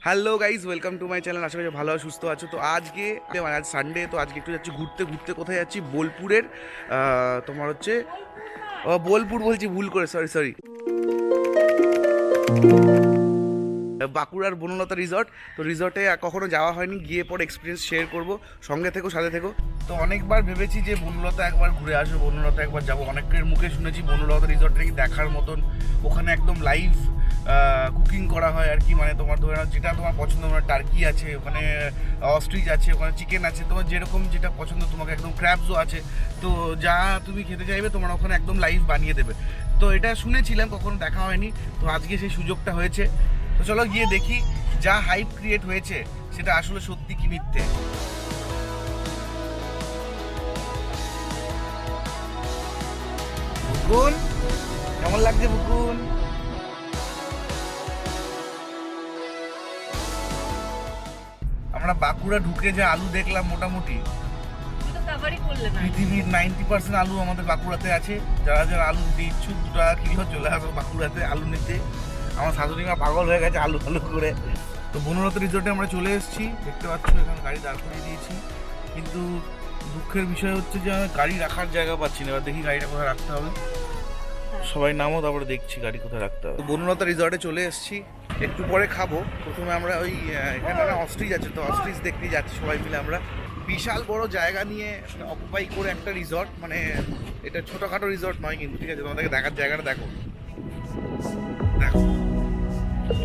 Hello guys, welcome to my channel. আশা করি ভালো সুস্থ আছো। তো আজকে মানে আজ সানডে, তো আজকে একটু যাচ্ছি ঘুরতে ঘুরতে। কোথায় যাচ্ছি? বোলপুরের তোমার হচ্ছে বোলপুর বলছি, ভুল করে, সরি বাঁকুড়ার বনলতা রিসর্ট। তো রিসর্টে কখনো যাওয়া হয়নি, গিয়ে পরে এক্সপিরিয়েন্স শেয়ার করবো। সঙ্গে থেকো, সাথে থেকো। তো অনেকবার ভেবেছি যে বনলতা একবার ঘুরে আসবো, বনলতা একবার যাবো। অনেকের মুখে শুনেছি বনলতা রিসর্টটা কি দেখার মতন। ওখানে একদম লাইভ কুকিং করা হয় আর কি, মানে তোমার ধরে নাও যেটা তোমার পছন্দ, মানে টার্কি আছে ওখানে, অস্ট্রিচ আছে ওখানে, চিকেন আছে, তোমার যেরকম যেটা পছন্দ, তোমাকে একদম ক্র্যাবসও আছে। তো যা তুমি খেতে চাইবে তোমার ওখানে একদম লাইভ বানিয়ে দেবে। তো এটা শুনেছিলাম, কখনো দেখা হয়নি। তো আজকে সেই সুযোগটা হয়েছে। তো চলো গিয়ে দেখি যা হাইপ ক্রিয়েট হয়েছে সেটা আসলে সত্যি কি মিথ্যে। বুকুন, কেমন লাগছে বুকুন? আমরা বাঁকুড়া ঢুকে যে আলু দেখলাম, মোটামুটি পৃথিবীর 90% আলু আমাদের বাঁকুড়াতে আছে। যারা যারা আলু নিতে ইচ্ছুক, 2 টাকা কিলো চলে আসবে বাঁকুড়াতে আলু নিতে। আমার শাশুড়ি মা পাগল হয়ে গেছে আলু আলু করে। তো বনলতা রিসোর্টে আমরা চলে এসেছি, দেখতে পাচ্ছ এখানে গাড়ি দাঁড় করিয়ে দিয়েছি। কিন্তু দুঃখের বিষয় হচ্ছে যে আমি গাড়ি রাখার জায়গা পাচ্ছি না। এবার দেখি গাড়িটা কোথায় রাখতে হবে। সবাই নামো, তারপরে দেখছি গাড়ি কোথায় রাখতে হবে। বনলতা রিসর্টে চলে এসেছি, একটু পরে খাবো। প্রথমে আমরা ওই এখানে না অস্ট্রিচ আছে, তো অস্ট্রিচ দেখতে যাচ্ছি সবাই মিলে আমরা। বিশাল বড় জায়গা নিয়ে অকুপাই করে একটা রিসর্ট, মানে এটা ছোটোখাটো রিসর্ট নয় কিন্তু, ঠিক আছে? তোমাদেরকে দেখার জায়গাটা দেখো, দেখো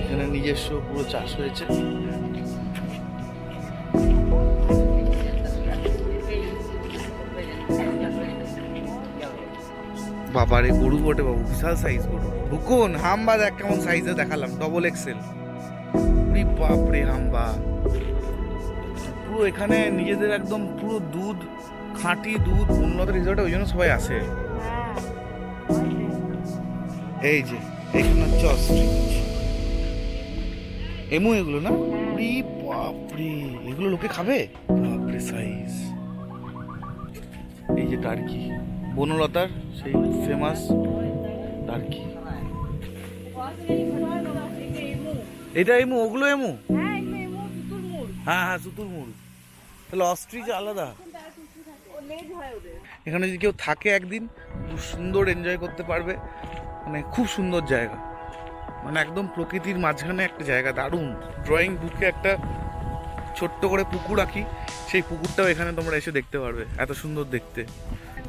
এখানে নিজস্ব পুরো চাষ হয়েছে। বাবারে গরু বটে বাবু, বিশাল সাইজ গরু। ভুকুন হাম্বা দেখ কেমন সাইজে দেখালাম, ডবল এক্সেল। বাপরে হাম্বা পুরো এখানে নিজেদের একদম পুরো দুধ, খাঁটি দুধ উন্নত রিসর্টে, ওই জন্য সবাই আসে। এই যে এখানে হচ্ছে অস্ট্রিচ, এমু এগুলো না? বাপরে এগুলো লোকে খাবে? বাপরে সাইজ। এই যে টার্কি, বনলতার সেই ফেমাস টার্কি। এটা এমু, ওগুলো এমু। হ্যাঁ হ্যাঁ, সুতুর মুড়। তাহলে অস্ট্রিচ আলাদা। এখানে যদি কেউ থাকে একদিন, খুব সুন্দর এনজয় করতে পারবে। মানে খুব সুন্দর জায়গা, মানে একদম প্রকৃতির মাঝখানে একটা জায়গা, দারুণ। ড্রয়িং বুকে একটা ছোট্ট করে পুকুর আঁকি, সেই পুকুরটাও এখানে তোমরা এসে দেখতে পারবে, এত সুন্দর দেখতে।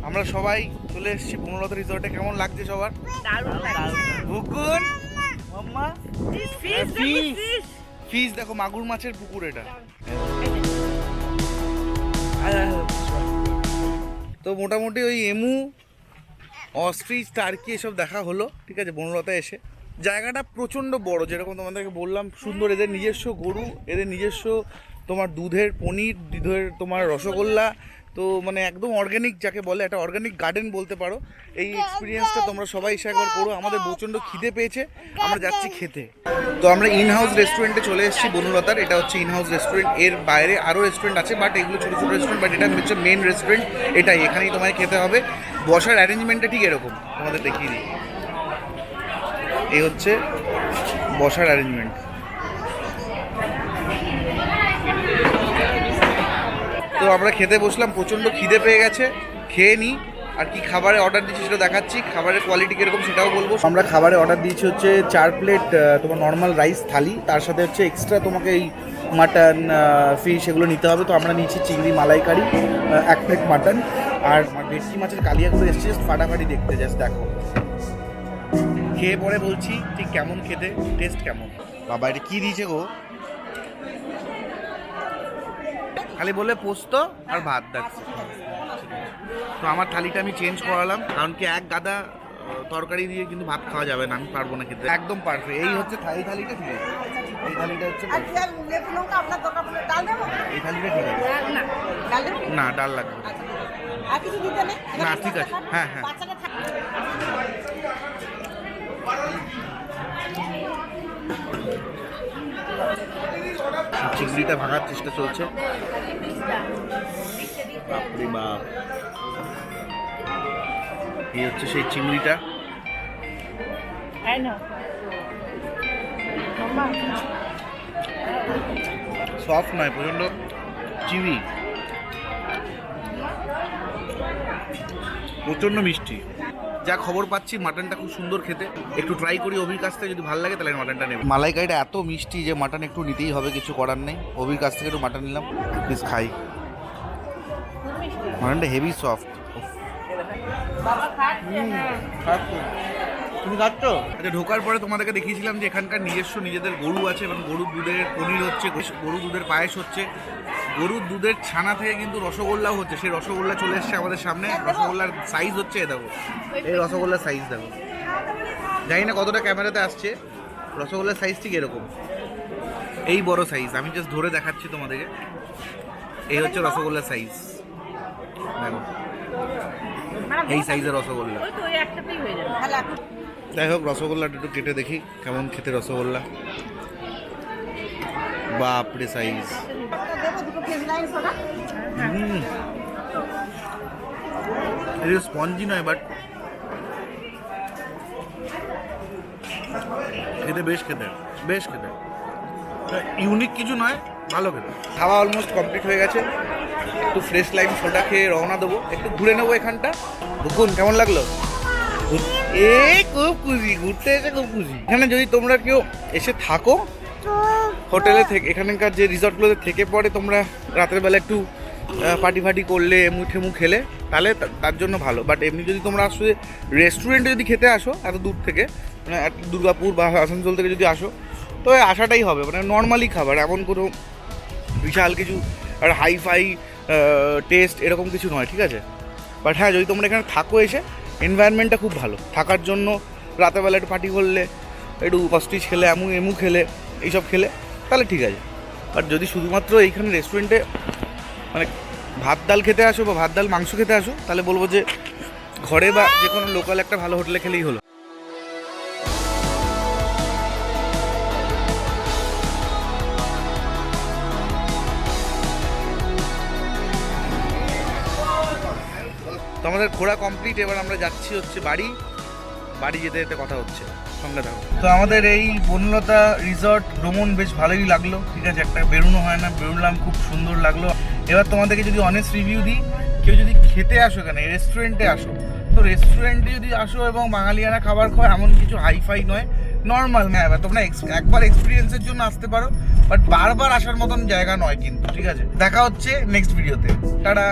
আমরা সবাই চলে এসেছি বনলতা রিসর্টে। কেমন লাগছে সবার? বুকুন মাম্মা, ফিশ দেখো, মাগুর মাছের পুকুর এটা। তো মোটামুটি ওই এমু, অস্ট্রিচ, টার্কি এসব দেখা হলো, ঠিক আছে? বনলতা এসে জায়গাটা প্রচণ্ড বড়, যেরকম তোমাদেরকে বললাম, সুন্দর। এদের নিজস্ব গরু, এদের নিজস্ব তোমার দুধের পনির, দুধের তোমার রসগোল্লা। তো মানে একদম অর্গ্যানিক, যাকে বলে একটা অর্গ্যানিক গার্ডেন বলতে পারো। এই এক্সপিরিয়েন্সটা তোমরা সবাই এসে একবার করো। আমাদের প্রচণ্ড খিদে পেয়েছে, আমরা যাচ্ছি খেতে। তো আমরা ইন হাউস রেস্টুরেন্টে চলে এসেছি বনলতার। এটা হচ্ছে ইন হাউস রেস্টুরেন্ট। এর বাইরে আরও রেস্টুরেন্ট আছে, বাট এগুলো ছোটো ছোটো রেস্টুরেন্ট, বাট এটা হচ্ছে মেন রেস্টুরেন্ট। এটাই, এখানেই তোমায় খেতে হবে। বসার অ্যারেঞ্জমেন্টটা ঠিক এরকম, তোমাদের দেখিয়ে দিই। এই হচ্ছে বসার অ্যারেঞ্জমেন্ট। তো আমরা খেতে বসলাম, প্রচণ্ড খিদে পেয়ে গেছে, খেয়ে নিই। আর কি খাবারে অর্ডার দিচ্ছি সেটা দেখাচ্ছি, খাবারের কোয়ালিটি কীরকম সেটাও বলবো। আমরা খাবারে অর্ডার দিয়েছি হচ্ছে 4 প্লেট তোমার নর্মাল রাইস থালি, তার সাথে হচ্ছে এক্সট্রা তোমাকে এই মাটন, ফিশ এগুলো নিতে হবে। তো আমরা নিচ্ছি চিংড়ি মালাইকারি, 1 প্লেট মাটন, আর ভেটকি মাছের কালিয়াগুলো এসছে ফাটাফাটি দেখতে, জাস্ট দেখো। খেয়ে পরে বলছি ঠিক কেমন খেতে, টেস্ট কেমন। বাবা এটা কি দিয়েছে গো? খালি বলে পোস্ত আর ভাত দেখছে। তো আমার থালিটা আমি চেঞ্জ করালাম, কারণ কি এক গাদা তরকারি দিয়ে কিন্তু ভাত খাওয়া যাবে না, আমি পারবো না খেতে। একদম পারফেক্ট। এই হচ্ছে থালিটা, ঠিক আছে? এই থালিটা হচ্ছে, এই থালিটা ঠিক আছে। না ডাল লাগবে না, ঠিক আছে। হ্যাঁ হ্যাঁ, চিংড়িটা ভাঙার চেষ্টা চলছে। বাপরে বাপ, এই হচ্ছে সেই চিংড়িটা। সফট নয়, প্রচণ্ড চিনি, প্রচণ্ড মিষ্টি। যা খবর পাচ্ছি মাটনটা খুব সুন্দর খেতে, একটু ট্রাই করি অভির কাছ থেকে, যদি ভালো লাগে তাহলে মাটনটা নেব। মালাইকারিটা এত মিষ্টি যে মাটন একটু নিতেই হবে, কিছু করার নেই। অভির কাছ থেকে একটু মাটন নিলাম, প্লিজ খাই। মাটনটা হেভি সফট। তুমি খাচ্ছ? আচ্ছা, ঢোকার পরে তোমাদেরকে দেখিয়েছিলাম যে এখানকার নিজস্ব নিজেদের গরু আছে এবং গরুর দুধের পনির হচ্ছে, গরুর দুধের পায়েস হচ্ছে, গরুর দুধের ছানা থেকে কিন্তু রসগোল্লাও হচ্ছে। সেই রসগোল্লা চলে এসছে আমাদের সামনে। রসগোল্লার সাইজ হচ্ছে এ দেখো, এই রসগোল্লার সাইজ দেখো। জানি না কতটা ক্যামেরাতে আসছে, রসগোল্লার সাইজ ঠিক এরকম, এই বড় সাইজ। আমি জাস্ট ধরে দেখাচ্ছি তোমাদেরকে, এই হচ্ছে রসগোল্লার সাইজ দেখো, এই সাইজের রসগোল্লা। যাই হোক, রসগোল্লাটা একটু কেটে দেখি কেমন খেতে রসগোল্লা। বাপরে সাইজ, এটা স্পঞ্জি নয়, বাট খেতে বেশ খেতে ইউনিক কিছু নয়, ভালো খেতে। খাওয়া অলমোস্ট কমপ্লিট হয়ে গেছে। একটু ফ্রেশ লাইম সোডা খেয়ে রওনা দেবো, একটু ঘুরে নেবো এখানটা। দেখুন কেমন লাগলো? খুব খুশি, ঘুরতে এসে খুব খুশি। এখানে যদি তোমরা কেউ এসে থাকো হোটেলে থেকে, এখানকার যে রিসর্টগুলোতে থেকে পরে তোমরা রাতের বেলা একটু পার্টি করলে, ঠেমু খেলে, তাহলে তার জন্য ভালো। বাট এমনি যদি তোমরা আসলে রেস্টুরেন্টে যদি খেতে আসো এত দূর থেকে, মানে দুর্গাপুর বা আসানসোল থেকে যদি আসো, তো আসাটাই হবে মানে নর্মালি খাবার, এমন কোনো বিশাল কিছু আর হাইফাই টেস্ট এরকম কিছু নয়, ঠিক আছে? বাট হ্যাঁ, যদি তোমরা এখানে থাকো এসে, এনভায়রনমেন্টটা খুব ভালো থাকার জন্য। রাতেরবেলা একটু পার্টি করলে, একটু কস্টিচ খেলে, এমু খেলে, এইসব খেলে, তাহলে ঠিক আছে। বাট যদি শুধুমাত্র এইখানে রেস্টুরেন্টে মানে ভাত ডাল খেতে আসো বা ভাত ডাল মাংস খেতে আসো, তাহলে বলবো যে ঘরে বা যে কোনো লোকাল একটা ভালো হোটেলে খেলেই হলো। তো আমাদের ঘোরা কমপ্লিট, এবার আমরা যাচ্ছি হচ্ছে বাড়ি যেতে যেতে কথা হচ্ছে, সঙ্গে থাকো। তো আমাদের এই বনলতা রিসর্ট ভ্রমণ বেশ ভালোই লাগলো, ঠিক আছে? একটা বেরোনো হয় না, বেরোলাম, খুব সুন্দর লাগলো। এবার তোমাদেরকে যদি অনেস্ট রিভিউ দিই, কেউ যদি খেতে আসো এখানে রেস্টুরেন্টে আসো, তো রেস্টুরেন্টে যদি আসো এবং বাঙালিয়ানা খাবার খাও, এমন কিছু হাইফাই নয়, নর্মাল। হ্যাঁ, এবার তোমরা একবার এক্সপিরিয়েন্সের জন্য আসতে পারো, বাট বারবার আসার মতন জায়গা নয় কিন্তু, ঠিক আছে? দেখা হচ্ছে নেক্সট ভিডিওতে, টাটা।